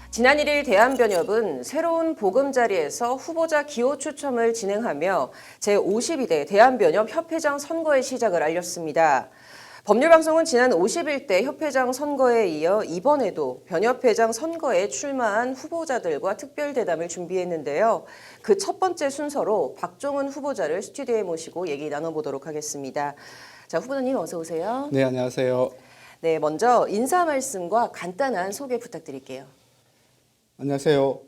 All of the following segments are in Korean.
지난 1일 대한변협은 새로운 보금자리에서 후보자 기호 추첨을 진행하며 제52대 대한변협 협회장 선거의 시작을 알렸습니다. 법률방송은 지난 51대 협회장 선거에 이어 이번에도 변협회장 선거에 출마한 후보자들과 특별대담을 준비했는데요. 그 첫 번째 순서로 박종훈 후보자를 스튜디오에 모시고 얘기 나눠보도록 하겠습니다. 자, 후보자님 어서 오세요. 네, 안녕하세요. 네, 먼저 인사 말씀과 간단한 소개 부탁드릴게요. 안녕하세요.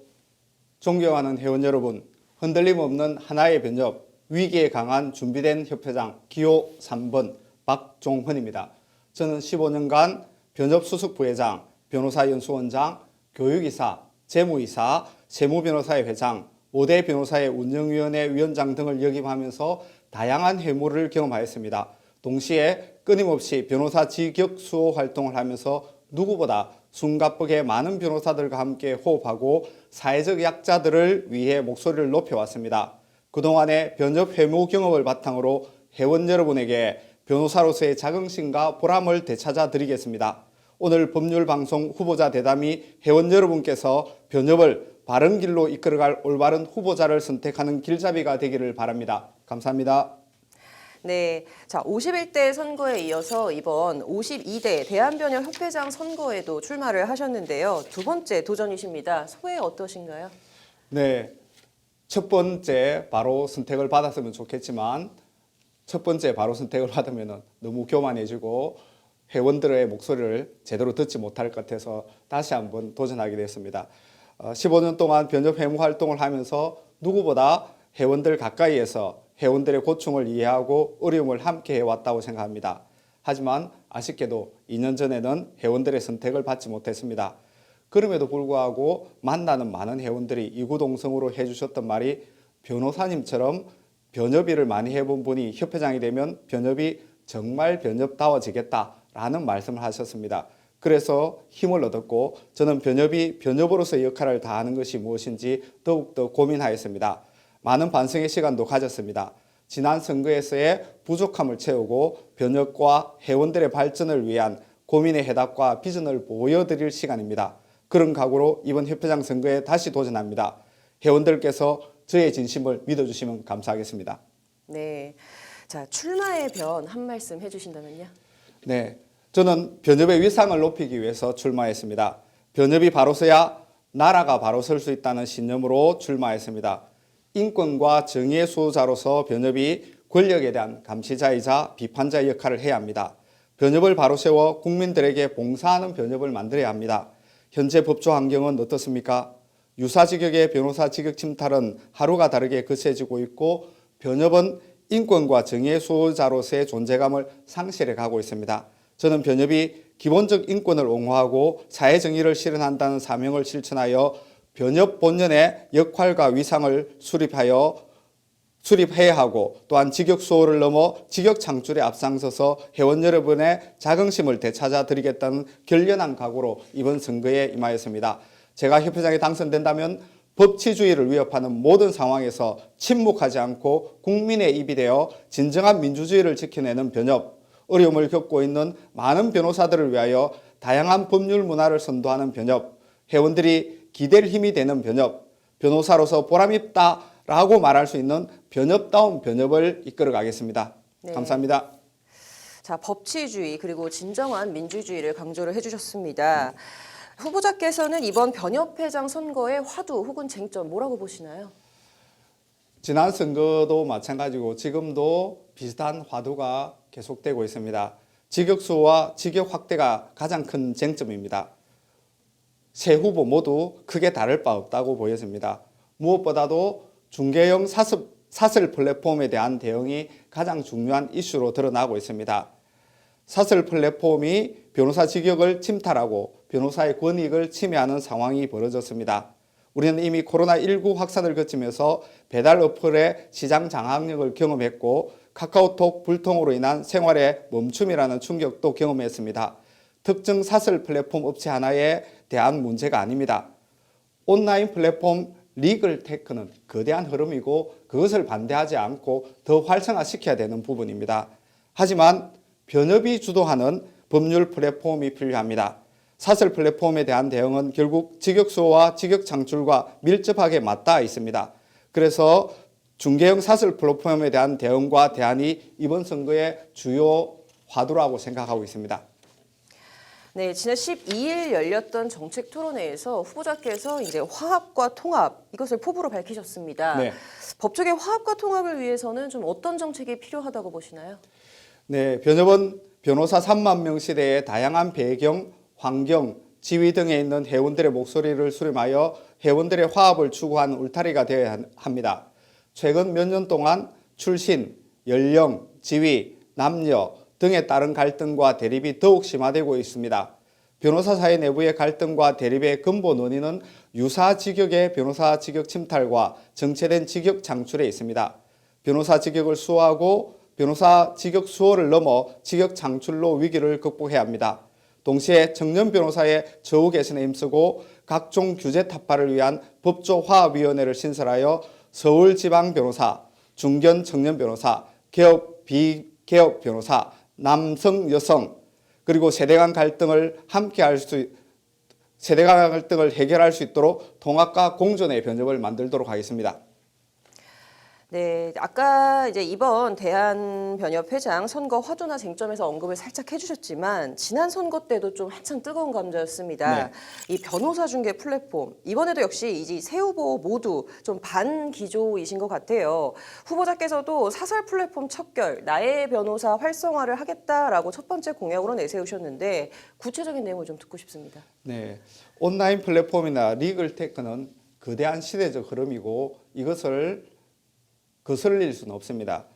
존경하는 회원 여러분, 흔들림 없는 하나의 변협, 위기에 강한 준비된 협회장 기호 3번 박종훈입니다. 저는 15년간 변협 수석 부회장, 변호사 연수원장, 교육이사, 재무이사, 세무변호사의 회장, 5대 변호사의 운영위원회 위원장 등을 역임하면서 다양한 회무를 경험하였습니다. 동시에 끊임없이 변호사 직역 수호 활동을 하면서 누구보다 숨가쁘게 많은 변호사들과 함께 호흡하고 사회적 약자들을 위해 목소리를 높여왔습니다. 그동안의 변협 회무 경험을 바탕으로 회원 여러분에게 변호사로서의 자긍심과 보람을 되찾아 드리겠습니다. 오늘 법률방송 후보자 대담이 회원 여러분께서 변협을 바른 길로 이끌어갈 올바른 후보자를 선택하는 길잡이가 되기를 바랍니다. 감사합니다. 네, 자 51대 선거에 이어서 이번 52대 대한변협 협회장 선거에도 출마를 하셨는데요. 두 번째 도전이십니다. 소회 어떠신가요? 네, 첫 번째 바로 선택을 받았으면 좋겠지만 첫 번째 바로 선택을 받으면 너무 교만해지고 회원들의 목소리를 제대로 듣지 못할 것 같아서 다시 한번 도전하게 됐습니다. 15년 동안 변협 회무 활동을 하면서 누구보다 회원들 가까이에서 회원들의 고충을 이해하고 어려움을 함께 해왔다고 생각합니다. 하지만 아쉽게도 2년 전에는 회원들의 선택을 받지 못했습니다. 그럼에도 불구하고 만나는 많은 회원들이 이구동성으로 해주셨던 말이 변호사님처럼 변협 일을 많이 해본 분이 협회장이 되면 변협이 정말 변협다워지겠다라는 말씀을 하셨습니다. 그래서 힘을 얻었고 저는 변협이 변협으로서의 역할을 다하는 것이 무엇인지 더욱더 고민하였습니다. 많은 반성의 시간도 가졌습니다. 지난 선거에서의 부족함을 채우고 변협과 회원들의 발전을 위한 고민의 해답과 비전을 보여드릴 시간입니다. 그런 각오로 이번 협회장 선거에 다시 도전합니다. 회원들께서 저의 진심을 믿어주시면 감사하겠습니다. 네, 자 출마의 변 한 말씀 해주신다면요? 네, 저는 변협의 위상을 높이기 위해서 출마했습니다. 변협이 바로 서야 나라가 바로 설 수 있다는 신념으로 출마했습니다. 인권과 정의의 수호자로서 변협이 권력에 대한 감시자이자 비판자의 역할을 해야 합니다. 변협을 바로 세워 국민들에게 봉사하는 변협을 만들어야 합니다. 현재 법조 환경은 어떻습니까? 유사직역의 변호사 직역 침탈은 하루가 다르게 거세지고 있고 변협은 인권과 정의의 수호자로서의 존재감을 상실해 가고 있습니다. 저는 변협이 기본적 인권을 옹호하고 사회정의를 실현한다는 사명을 실천하여 변협 본연의 역할과 위상을 수립해야 하고 또한 직역 수호를 넘어 직역 창출에 앞장서서 회원 여러분의 자긍심을 되찾아 드리겠다는 결연한 각오로 이번 선거에 임하였습니다. 제가 협회장에 당선된다면 법치주의를 위협하는 모든 상황에서 침묵하지 않고 국민의 입이 되어 진정한 민주주의를 지켜내는 변협, 어려움을 겪고 있는 많은 변호사들을 위하여 다양한 법률 문화를 선도하는 변협, 회원들이 기댈 힘이 되는 변협, 변호사로서 보람있다라고 말할 수 있는 변협다운 변협을 이끌어 가겠습니다. 네. 감사합니다. 자 법치주의 그리고 진정한 민주주의를 강조를 해주셨습니다. 후보자께서는 이번 변협회장 선거의 화두 혹은 쟁점 뭐라고 보시나요? 지난 선거도 마찬가지고 지금도 비슷한 화두가 계속되고 있습니다. 직역수와 직역 확대가 가장 큰 쟁점입니다. 세 후보 모두 크게 다를 바 없다고 보여집니다. 무엇보다도 중개형 사설 플랫폼에 대한 대응이 가장 중요한 이슈로 드러나고 있습니다. 사설 플랫폼이 변호사 직역을 침탈하고 변호사의 권익을 침해하는 상황이 벌어졌습니다. 우리는 이미 코로나19 확산을 거치면서 배달 어플의 시장 장악력을 경험했고 카카오톡 불통으로 인한 생활의 멈춤이라는 충격도 경험했습니다. 특정 사설 플랫폼 업체 하나에 대한 문제가 아닙니다. 온라인 플랫폼 리글테크는 거대한 흐름이고 그것을 반대하지 않고 더 활성화시켜야 되는 부분입니다. 하지만 변협이 주도하는 법률 플랫폼이 필요합니다. 사설 플랫폼에 대한 대응은 결국 직역 수호와 직역 창출과 밀접하게 맞닿아 있습니다. 그래서 중개형 사설 플랫폼에 대한 대응과 대안이 이번 선거의 주요 화두라고 생각하고 있습니다. 네, 지난 12일 열렸던 정책 토론회에서 후보자께서 이제 화합과 통합 이것을 포부로 밝히셨습니다. 네. 법조계 화합과 통합을 위해서는 좀 어떤 정책이 필요하다고 보시나요? 네, 변협은 변호사 3만 명 시대의 다양한 배경, 환경, 지위 등에 있는 회원들의 목소리를 수렴하여 회원들의 화합을 추구하는 울타리가 되어야 합니다. 최근 몇 년 동안 출신, 연령, 지위, 남녀 등에 따른 갈등과 대립이 더욱 심화되고 있습니다. 변호사 사회 내부의 갈등과 대립의 근본 원인은 유사 직역의 변호사 직역 침탈과 정체된 직역 창출에 있습니다. 변호사 직역을 수호하고 변호사 직역 수호를 넘어 직역 창출로 위기를 극복해야 합니다. 동시에 청년 변호사의 처우 개선에 힘쓰고 각종 규제 타파를 위한 법조화합위원회를 신설하여 서울지방 변호사, 중견 청년 변호사, 개업 비개업 변호사, 남성 여성 그리고 세대 간 갈등을 해결할 수 있도록 통합과 공존의 변협을 만들도록 하겠습니다. 네, 아까 이제 이번 대한변협회장 선거 화두나 쟁점에서 언급을 살짝 해주셨지만 지난 선거 때도 좀 한창 뜨거운 감자였습니다. 네. 이 변호사 중개 플랫폼 이번에도 역시 이 세 후보 모두 좀 반기조이신 것 같아요. 후보자께서도 사설 플랫폼 척결, 나의 변호사 활성화를 하겠다라고 첫 번째 공약으로 내세우셨는데 구체적인 내용을 좀 듣고 싶습니다. 네, 온라인 플랫폼이나 리글테크는 거대한 시대적 흐름이고 이것을 거슬릴 수는 없습니다.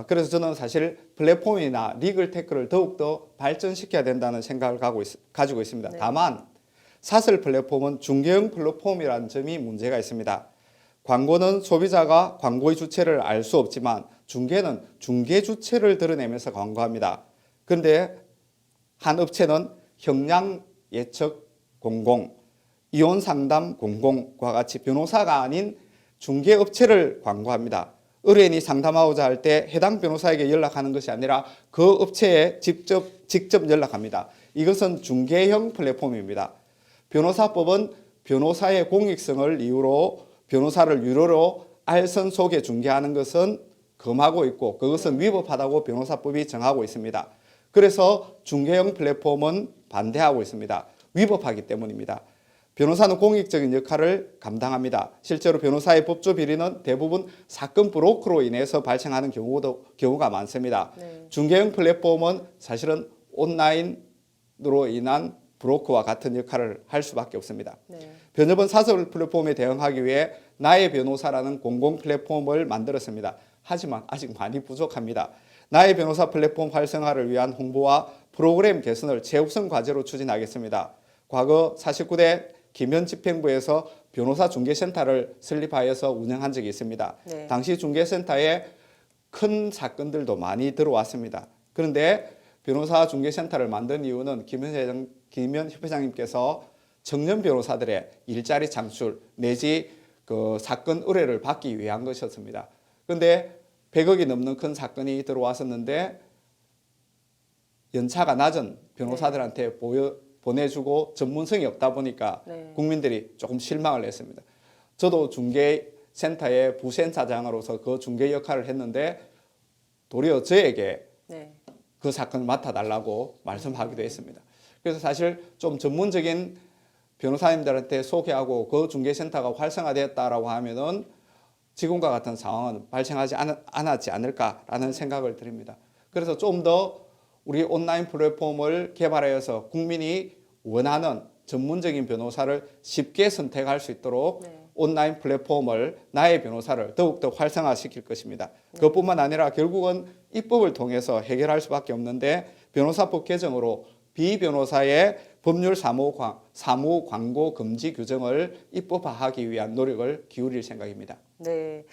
그래서 저는 사실 플랫폼이나 리글테크를 더욱더 발전시켜야 된다는 생각을 가지고 있습니다. 네. 다만 사설 플랫폼은 중개형 플랫폼이라는 점이 문제가 있습니다. 광고는 소비자가 광고의 주체를 알 수 없지만 중개는 중개 주체를 드러내면서 광고합니다. 그런데 한 업체는 형량 예측 공공, 이혼 상담 공공과 같이 변호사가 아닌 중개업체를 광고합니다. 의뢰인이 상담하고자 할 때 해당 변호사에게 연락하는 것이 아니라 그 업체에 직접 연락합니다. 이것은 중개형 플랫폼입니다. 변호사법은 변호사의 공익성을 이유로 변호사를 유료로 알선 속에 중개하는 것은 금하고 있고 그것은 위법하다고 변호사법이 정하고 있습니다. 그래서 중개형 플랫폼은 반대하고 있습니다. 위법하기 때문입니다. 변호사는 공익적인 역할을 감당합니다. 실제로 변호사의 법조 비리는 대부분 사건 브로커로 인해서 발생하는 경우가 많습니다. 네. 중개형 플랫폼은 사실은 온라인으로 인한 브로커와 같은 역할을 할 수밖에 없습니다. 네. 변협은 사설 플랫폼에 대응하기 위해 나의 변호사라는 공공 플랫폼을 만들었습니다. 하지만 아직 많이 부족합니다. 나의 변호사 플랫폼 활성화를 위한 홍보와 프로그램 개선을 최우선 과제로 추진하겠습니다. 과거 49대 김현 집행부에서 변호사 중개센터를 설립하여서 운영한 적이 있습니다. 네. 당시 중개센터에 큰 사건들도 많이 들어왔습니다. 그런데 변호사 중개센터를 만든 이유는 김현 협회장님께서 청년 변호사들의 일자리 창출 내지 그 사건 의뢰를 받기 위한 것이었습니다. 그런데 100억이 넘는 큰 사건이 들어왔었는데 연차가 낮은 변호사들한테 보내주고 전문성이 없다 보니까 네. 국민들이 조금 실망을 했습니다. 저도 중개센터의 부센터장으로서 그 중개 역할을 했는데 도리어 저에게 네. 그 사건을 맡아달라고 말씀하기도 했습니다. 그래서 사실 좀 전문적인 변호사님들한테 소개하고 그 중개센터가 활성화되었다라고 하면은 지금과 같은 상황은 발생하지 않았지 않을까라는 생각을 드립니다. 그래서 좀 더 우리 온라인 플랫폼을 개발하여서 국민이 원하는 전문적인 변호사를 쉽게 선택할 수 있도록 네. 온라인 플랫폼을 나의 변호사를 더욱더 활성화시킬 것입니다. 그것뿐만 아니라 결국은 입법을 통해서 해결할 수밖에 없는데 변호사법 개정으로 비변호사의 법률 사무 광고 금지 규정을 입법화하기 위한 노력을 기울일 생각입니다. 네.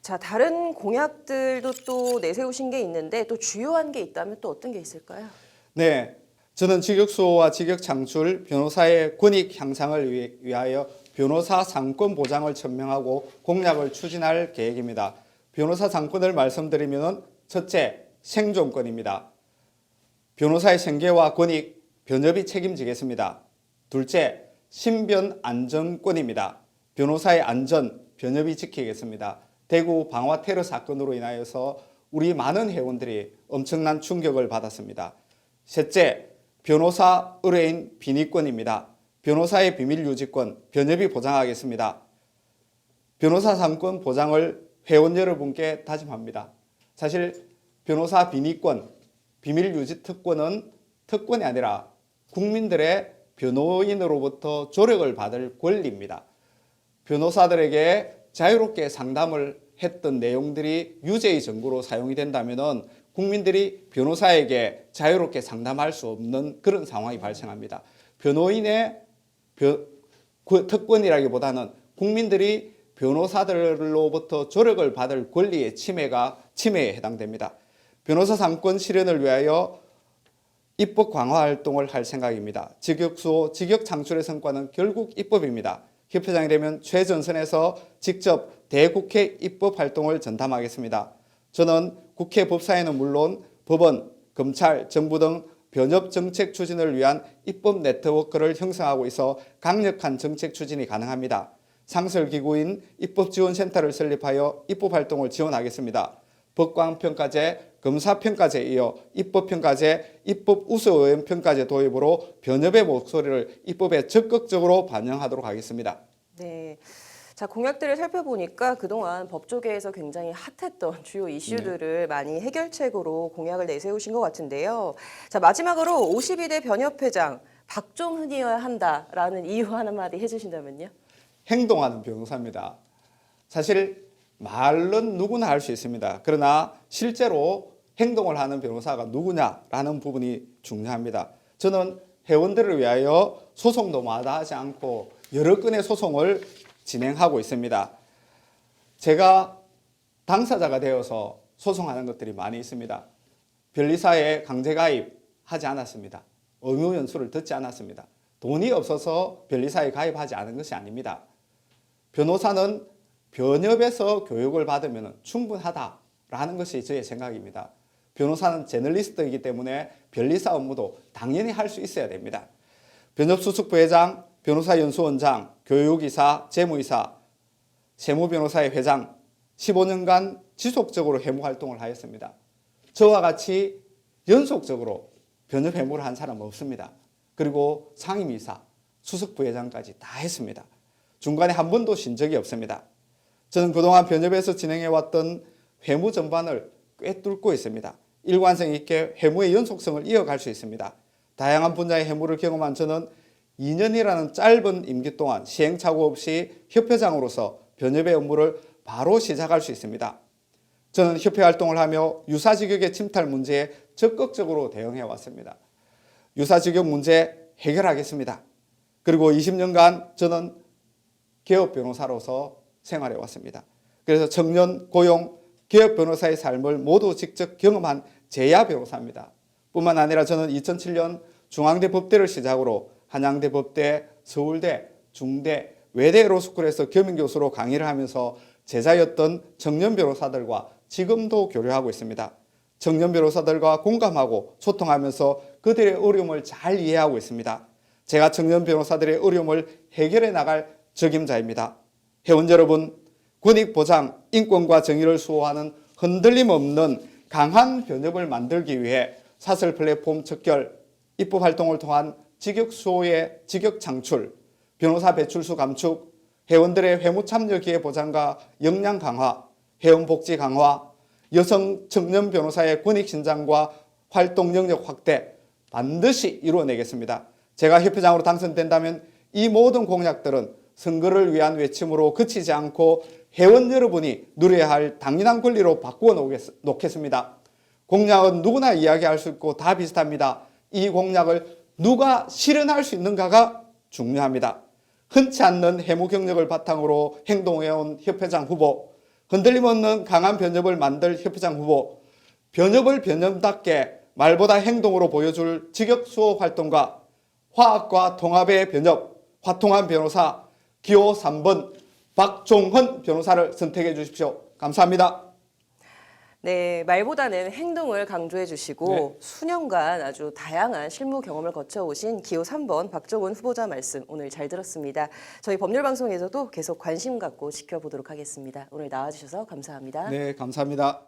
자, 다른 공약들도 또 내세우신 게 있는데 또 주요한 게 있다면 또 어떤 게 있을까요? 네, 저는 직역 수호와 직역 창출, 변호사의 권익 향상을 위하여 변호사 상권 보장을 천명하고 공약을 추진할 계획입니다. 변호사 상권을 말씀드리면 첫째, 생존권입니다. 변호사의 생계와 권익, 변협이 책임지겠습니다. 둘째, 신변 안전권입니다. 변호사의 안전, 변협이 지키겠습니다. 대구 방화 테러 사건으로 인하여서 우리 많은 회원들이 엄청난 충격을 받았습니다. 셋째, 변호사 의뢰인 빈의권입니다. 변호사의 비밀 유지권, 변협이 보장하겠습니다. 변호사 상권 보장을 회원 여러분께 다짐합니다. 사실 변호사 빈의권, 비밀 유지 특권은 특권이 아니라 국민들의 변호인으로부터 조력을 받을 권리입니다. 변호사들에게 자유롭게 상담을 했던 내용들이 유죄의 증거로 사용이 된다면 국민들이 변호사에게 자유롭게 상담할 수 없는 그런 상황이 발생합니다. 변호인의 특권이라기보다는 국민들이 변호사들로부터 조력을 받을 권리의 침해에 해당됩니다. 변호사 상권 실현을 위하여 입법 강화 활동을 할 생각입니다. 직역수호, 직역 창출의 성과는 결국 입법입니다. 협회장이 되면 최전선에서 직접 대국회 입법 활동을 전담하겠습니다. 저는 국회 법사위는 물론 법원, 검찰, 정부 등 변협 정책 추진을 위한 입법 네트워크를 형성하고 있어 강력한 정책 추진이 가능합니다. 상설기구인 입법지원센터를 설립하여 입법활동을 지원하겠습니다. 법관평가제, 검사평가제에 이어 입법평가제, 입법우수의원평가제 도입으로 변협의 목소리를 입법에 적극적으로 반영하도록 하겠습니다. 네. 자, 공약들을 살펴보니까 그동안 법조계에서 굉장히 핫했던 주요 이슈들을 많이 해결책으로 공약을 내세우신 것 같은데요. 자, 마지막으로 52대 변협회장 박종훈이어야 한다라는 이유 한마디 해주신다면요. 행동하는 변호사입니다. 사실 말은 누구나 할 수 있습니다. 그러나 실제로 행동을 하는 변호사가 누구냐라는 부분이 중요합니다. 저는 회원들을 위하여 소송도 마다하지 않고 여러 건의 소송을 진행하고 있습니다. 제가 당사자가 되어서 소송하는 것들이 많이 있습니다. 변리사에 강제가입하지 않았습니다. 의무연수를 듣지 않았습니다. 돈이 없어서 변리사에 가입하지 않은 것이 아닙니다. 변호사는 변협에서 교육을 받으면 충분하다라는 것이 저의 생각입니다. 변호사는 제널리스트이기 때문에 변리사 업무도 당연히 할 수 있어야 됩니다. 변협수석부회장, 변호사연수원장, 교육이사, 재무이사, 세무변호사의 회장 15년간 지속적으로 회무활동을 하였습니다. 저와 같이 연속적으로 변협 회무를 한 사람은 없습니다. 그리고 상임이사, 수석부회장까지 다 했습니다. 중간에 한 번도 쉰 적이 없습니다. 저는 그동안 변협에서 진행해왔던 회무 전반을 꿰뚫고 있습니다. 일관성 있게 회무의 연속성을 이어갈 수 있습니다. 다양한 분야의 회무를 경험한 저는 2년이라는 짧은 임기 동안 시행착오 없이 협회장으로서 변협의 업무를 바로 시작할 수 있습니다. 저는 협회 활동을 하며 유사직역의 침탈 문제에 적극적으로 대응해 왔습니다. 유사직역 문제 해결하겠습니다. 그리고 20년간 저는 개업 변호사로서 생활해 왔습니다. 그래서 청년, 고용, 개업 변호사의 삶을 모두 직접 경험한 재야 변호사입니다. 뿐만 아니라 저는 2007년 중앙대 법대를 시작으로 한양대 법대, 서울대, 중대, 외대 로스쿨에서 겸임교수로 강의를 하면서 제자였던 청년 변호사들과 지금도 교류하고 있습니다. 청년 변호사들과 공감하고 소통하면서 그들의 어려움을 잘 이해하고 있습니다. 제가 청년 변호사들의 어려움을 해결해 나갈 적임자입니다. 회원 여러분, 권익보장, 인권과 정의를 수호하는 흔들림 없는 강한 변협을 만들기 위해 사설 플랫폼 척결, 입법활동을 통한 직역 수호의 직역 창출, 변호사 배출수 감축, 회원들의 회무 참여 기회 보장과 역량 강화, 회원 복지 강화, 여성 청년 변호사의 권익 신장과 활동 영역 확대 반드시 이루어내겠습니다. 제가 협회장으로 당선된다면 이 모든 공약들은 선거를 위한 외침으로 그치지 않고 회원 여러분이 누려야 할 당연한 권리로 바꾸어 놓겠습니다. 공약은 누구나 이야기할 수 있고 다 비슷합니다. 이 공약을 누가 실현할 수 있는가가 중요합니다. 흔치 않는 해무 경력을 바탕으로 행동해온 협회장 후보, 흔들림 없는 강한 변협을 만들 협회장 후보, 변협을 변협답게 말보다 행동으로 보여줄 직역수호 활동가, 화학과 통합의 변협, 화통한 변호사, 기호 3번 박종훈 변호사를 선택해 주십시오. 감사합니다. 네, 말보다는 행동을 강조해 주시고 네. 수년간 아주 다양한 실무 경험을 거쳐오신 기호 3번 박종훈 후보자 말씀 오늘 잘 들었습니다. 저희 법률방송에서도 계속 관심 갖고 지켜보도록 하겠습니다. 오늘 나와주셔서 감사합니다. 네, 감사합니다.